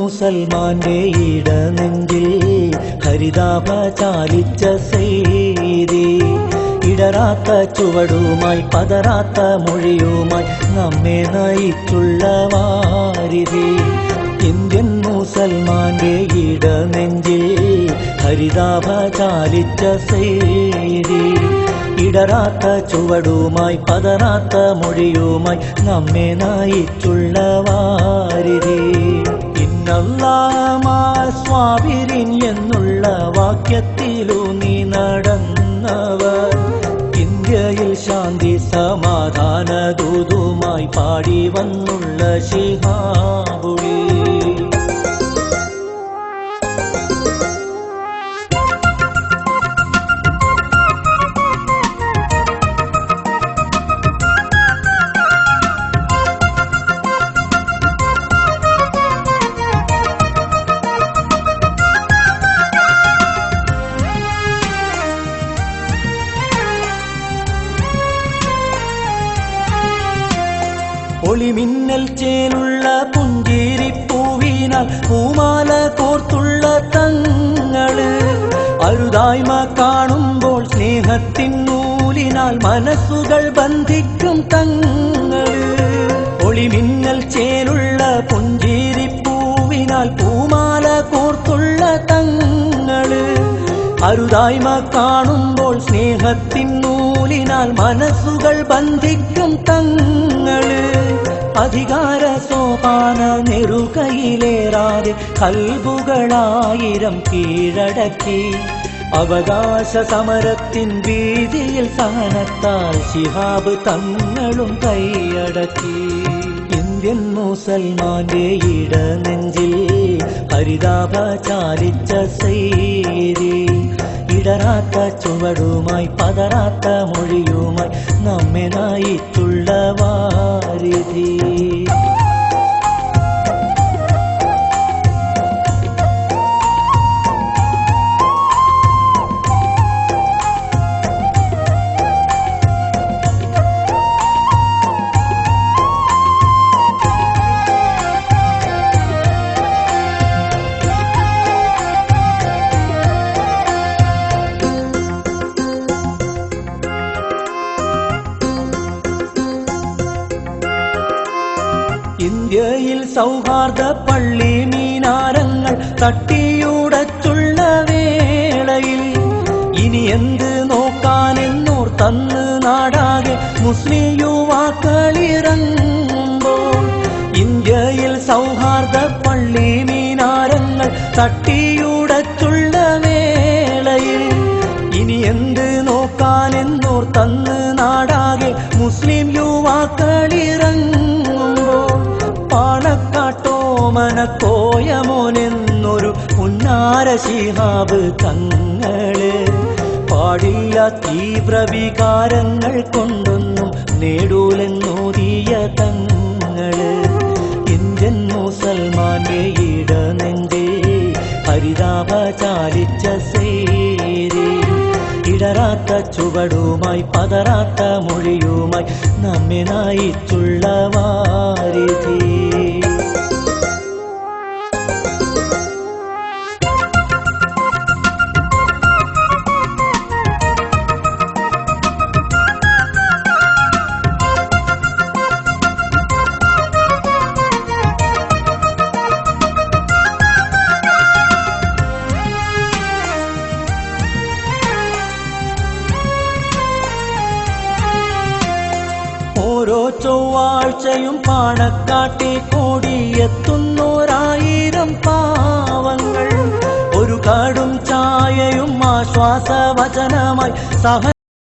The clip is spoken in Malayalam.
മുസൽമാന്റെ ഇടനെഞ്ചിൽ ഹരിതാഭ ചാലിച്ച സൈദി, ഇടറാത്ത ചുവടുമായി പതറാത്ത മൊഴിയുമായി നമ്മെ നയിച്ചുള്ള വാരിധി. ഇന്ത്യൻ മുസൽമാന്റെ ഇടനെഞ്ചിൽ ഹരിതാഭ ചാലിച്ച സൈദി, ഇടറാത്ത ചുവടുമായി പതറാത്ത മൊഴിയുമായി നമ്മെ നയിച്ചുള്ള വാരിധി. ഇന്നല്ലാഹ സ്വാബിരിൻ എന്നുള്ള വാക്യത്തിലൂന്നി നടന്നവർ ഇന്ത്യയിൽ ശാന്തി സമാധാന ദൂതുമായി പാടി വന്നുള്ള ശിഹാബുളി. ഒളിമിന്നൽ ചേലുള്ള പുഞ്ചിരിപ്പൂവിനാൽ പൂമാല കോർത്തുള്ള തങ്ങള്, അരുതായ്മ കാണുമ്പോൾ സ്നേഹത്തിൻ നൂലിനാൽ മനസ്സുകൾ ബന്ധിക്കും തങ്ങള്. ഒളിമിന്നൽ ചേലുള്ള പുഞ്ചിരിപ്പൂവിനാൽ പൂമാല കോർത്തുള്ള തങ്ങള്, അരുതായ്മ കാണുമ്പോൾ സ്നേഹത്തിൻ നൂലിനാൽ മനസ്സുകൾ ബന്ധിക്കും തങ്ങള്. അധികാര സോപാന നെറുകയിലേറാതെ കൽബുകളായിരം കീഴടക്കി, അവകാശ സമരത്തിൻ വീതിയിൽ സഹനത്താൽ ശിഹാബ് തങ്ങളും കൈയടക്കി. ഇന്ത്യൻ മുസൽമാന്റെ ഇടനെഞ്ചിൽ ഹരിതാഭ ചാലിച്ച സൈദി, ഇടറാത്ത ചുവടുമായി പതറാത്ത മൊഴിയുമായി നമ്മെ നയിച്ചുള്ള വാരിധി. ഇന്ത്യയിൽ സൗഹാർദ്ദ പള്ളി മീനാരങ്ങൾ തട്ടിയുടച്ചുള്ള വേളയിൽ ഇനി എന്ത് നോക്കാനെന്നോർ തന്ന് നാടാകെ മുസ്ലിം യുവാക്കളിറങ്ങുമ്പോൾ, ഇന്ത്യയിൽ സൗഹാർദ്ദ പള്ളി മീനാരങ്ങൾ തട്ടിയുടച്ചുള്ള വേളയിൽ ഇനി എന്ത് നോക്കാനെന്നോർ തന്ന് നാടാകെ മുസ്ലിം യുവാക്കളിറങ്ങുമ്പോൾ, പാണക്കാട്ടോമനക്കോയമോനെന്നൊരു പുന്നാര ശിഹാബ് തങ്ങള് പാടില്ല തീവ്ര വികാരങ്ങൾ കൊണ്ടൊന്നും നേടൂലെന്നോതിയ തങ്ങള്. ഇന്ത്യൻ മുസൽമാന്റെ ഇടനെഞ്ചേ ഹരിതാഭ ചാലിച്ച സൈദി, ഇടറാത്ത ചുവടുമായി പതറാത്ത മൊഴിയുമായി നമ്മെ നയിച്ചുള്ള വാരിധി. ഓരോ ചൊവ്വാഴ്ചയും പാണക്കാട്ടെ കോടിയെത്തുന്നോരായിരം പാവങ്ങൾ, ഒരു കടും ചായയും ആശ്വാസവചനമായി സഹ